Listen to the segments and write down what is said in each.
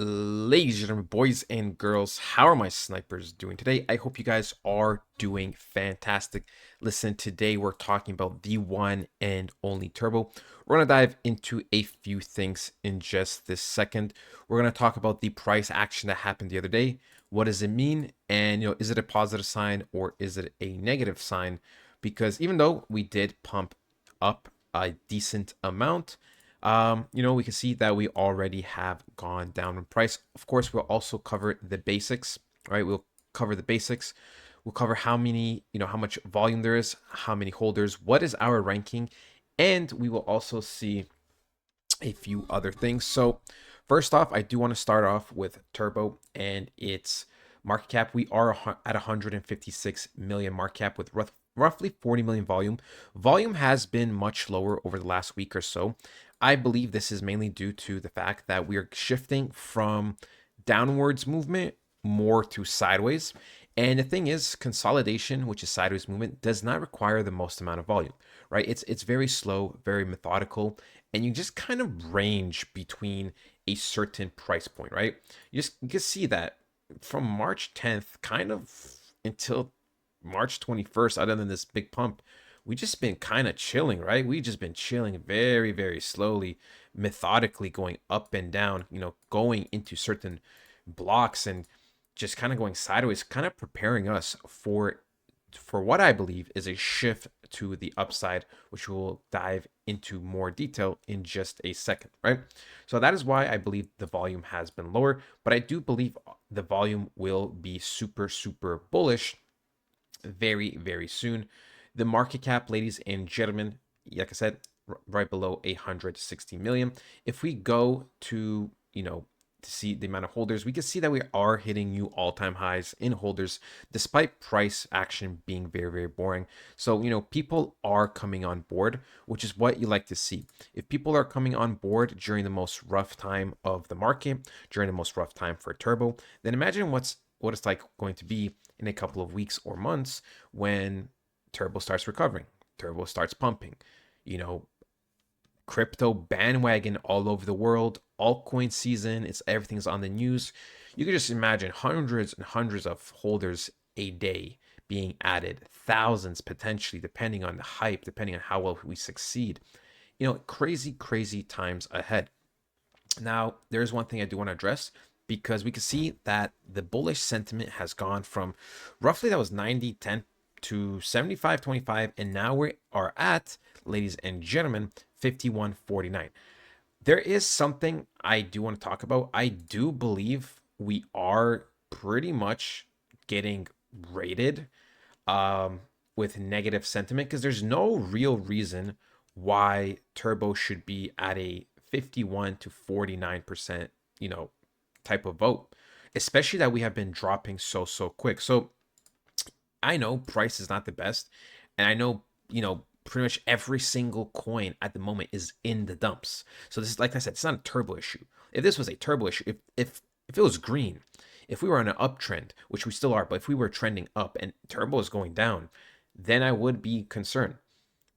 Ladies and gentlemen, boys and girls, how are my snipers doing today? I hope you guys are doing fantastic. Listen, today we're talking about the one and only Turbo. We're going to dive into a few things in just this second. We're going to talk about the price action that happened the other day. What does it mean? And, is it a positive sign or is it a negative sign? Because even though we did pump up a decent amount, we can see that we already have gone down in price. Of course, we'll also cover the basics, right? We'll cover the basics. We'll cover how many, how much volume there is, how many holders, what is our ranking, and we will also see a few other things. So, first off, I do want to start off with Turbo and its market cap. We are at 156 million market cap with roughly 40 million volume. Volume has been much lower over the last week or so. I believe this is mainly due to the fact that we are shifting from downwards movement more to sideways. And the thing is, consolidation, which is sideways movement, does not require the most amount of volume, right? It's very slow, very methodical, and you just kind of range between a certain price point, right? You can see that from March 10th, kind of until March 21st, other than this big pump, we just been kind of chilling, right? We just been chilling very, very slowly, methodically going up and down, going into certain blocks and just kind of going sideways, kind of preparing us for what I believe is a shift to the upside, which we'll dive into more detail in just a second, right? So that is why I believe the volume has been lower, but I do believe the volume will be super, super bullish very, very soon. The market cap, ladies and gentlemen, like I said, right below 160 million. If we go to, to see the amount of holders, we can see that we are hitting new all-time highs in holders, despite price action being very, very boring. So, people are coming on board, which is what you like to see. If people are coming on board during the most rough time of the market, during the most rough time for Turbo, then imagine what it's like going to be in a couple of weeks or months when Turbo starts recovering, Turbo starts pumping, you know, crypto bandwagon all over the world, altcoin season, everything's on the news. You can just imagine hundreds and hundreds of holders a day being added, thousands potentially, depending on the hype, depending on how well we succeed. Crazy, crazy times ahead. Now, there's one thing I do want to address because we can see that the bullish sentiment has gone from roughly that was 90-10 to 75-25, and now we are at, ladies and gentlemen, 51-49. There is something I do want to talk about. I do believe we are pretty much getting rated with negative sentiment because there's no real reason why Turbo should be at a 51 to 49%, type of vote, especially that we have been dropping so quick. So I know price is not the best, and I know, pretty much every single coin at the moment is in the dumps. So this is, like I said, it's not a Turbo issue. If this was a Turbo issue, if it was green, if we were on an uptrend, which we still are, but if we were trending up and Turbo is going down, then I would be concerned.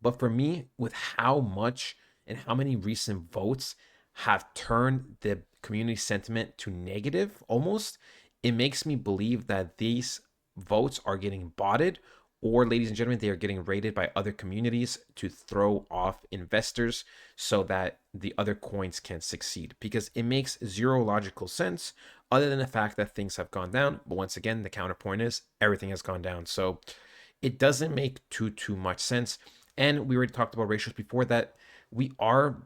But for me, with how much and how many recent votes have turned the community sentiment to negative almost, it makes me believe that these votes are getting botted, or, ladies and gentlemen, they are getting rated by other communities to throw off investors so that the other coins can succeed, because it makes zero logical sense other than the fact that things have gone down. But once again, the counterpoint is everything has gone down, so it doesn't make too much sense. And we already talked about ratios before, that we are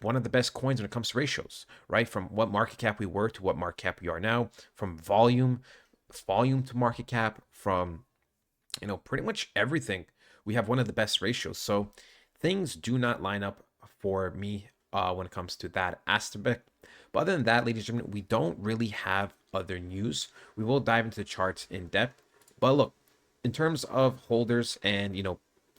one of the best coins when it comes to ratios, right? From what market cap we were to what market cap we are now, from volume to market cap, from pretty much everything. We have one of the best ratios. So things do not line up for me when it comes to that aspect. But other than that, ladies and gentlemen, we don't really have other news. We will dive into the charts in depth. But look, in terms of holders and,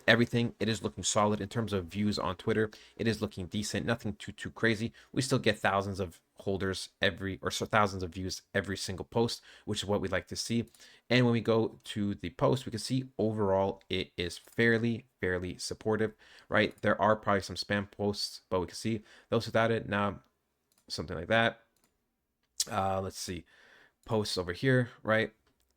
everything, it is looking solid. In terms of views on Twitter, it is looking decent. Nothing too crazy. We still get thousands of holders thousands of views every single post, which is what we like to see. And when we go to the post, we can see overall it is fairly supportive, right? There are probably some spam posts, but we can see those without it now, something like that. Let's see, posts over here, right?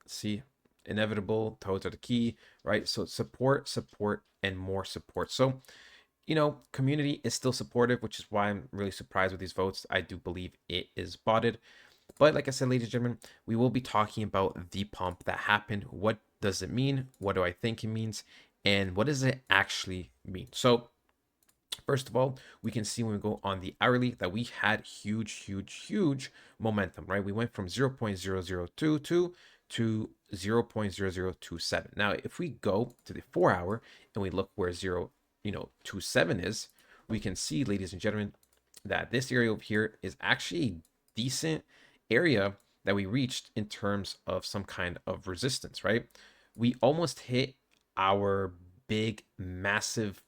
See, inevitable, toads are the key, right? So support, support, and more support. So, community is still supportive, which is why I'm really surprised with these votes. I do believe it is botted. But like I said, ladies and gentlemen, we will be talking about the pump that happened. What does it mean? What do I think it means? And what does it actually mean? So, first of all, we can see when we go on the hourly that we had huge momentum, right? We went from 0.0022 to 0.0027. Now, if we go to the 4 hour and we look where 0.27 is, we can see, ladies and gentlemen, that this area over here is actually a decent area that we reached in terms of some kind of resistance, right? We almost hit our big, massive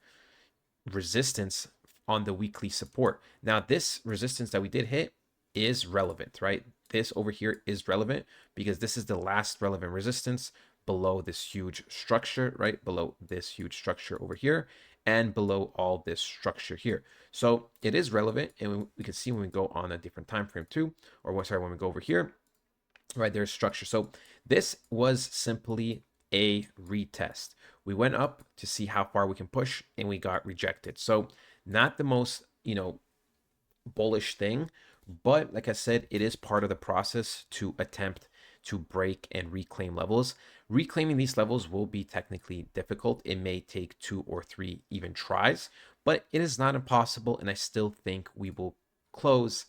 resistance on the weekly support. Now, this resistance that we did hit is relevant, right? This over here is relevant because this is the last relevant resistance below this huge structure, right? Below this huge structure over here and below all this structure here. So it is relevant, and we can see when we go on a different time frame too, or sorry, when we go over here, right, there's structure. So this was simply a retest. We went up to see how far we can push, and we got rejected. So not the most, bullish thing, but like I said, it is part of the process to attempt to break and reclaim levels. Reclaiming these levels will be technically difficult. It may take 2 or 3 even tries, but it is not impossible, and I still think we will close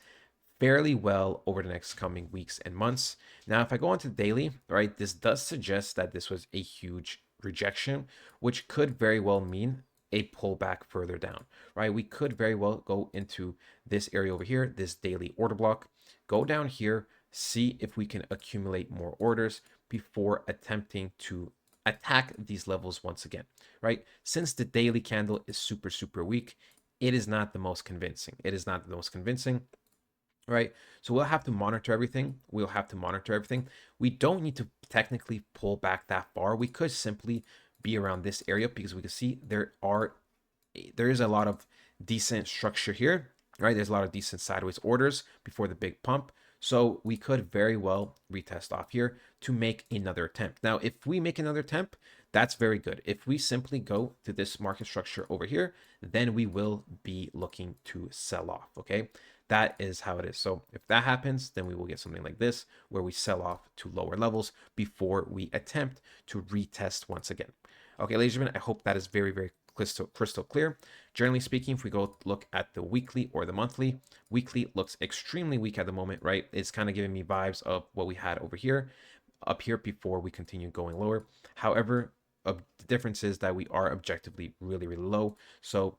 fairly well over the next coming weeks and months. Now, if I go on to daily, right, this does suggest that this was a huge rejection, which could very well mean a pullback further down, right? We could very well go into this area over here, this daily order block, go down here, see if we can accumulate more orders before attempting to attack these levels once again, right? Since the daily candle is super weak, it is not the most convincing. It is not the most convincing, right? So we'll have to monitor everything. We'll have to monitor everything. We don't need to technically pull back that far. We could simply be around this area because we can see there is a lot of decent structure here, right? There's a lot of decent sideways orders before the big pump. So we could very well retest off here to make another attempt. Now, if we make another attempt, that's very good. If we simply go to this market structure over here, then we will be looking to sell off, okay? That is how it is. So if that happens, then we will get something like this where we sell off to lower levels before we attempt to retest once again. Okay, ladies and gentlemen, I hope that is very crystal clear. Generally speaking, if we go look at the weekly or the monthly, weekly looks extremely weak at the moment, right? It's kind of giving me vibes of what we had over here, up here before we continue going lower. However, the difference is that we are objectively really low. So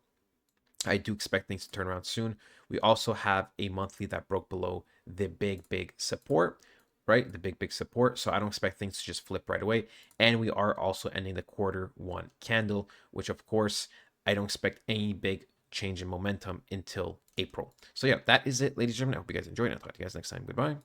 I do expect things to turn around soon. We also have a monthly that broke below the big support, right? The big support. So I don't expect things to just flip right away. And we are also ending the Q1 candle, which of course, I don't expect any big change in momentum until April. So yeah, that is it, ladies and gentlemen. I hope you guys enjoyed it. I'll talk to you guys next time. Goodbye.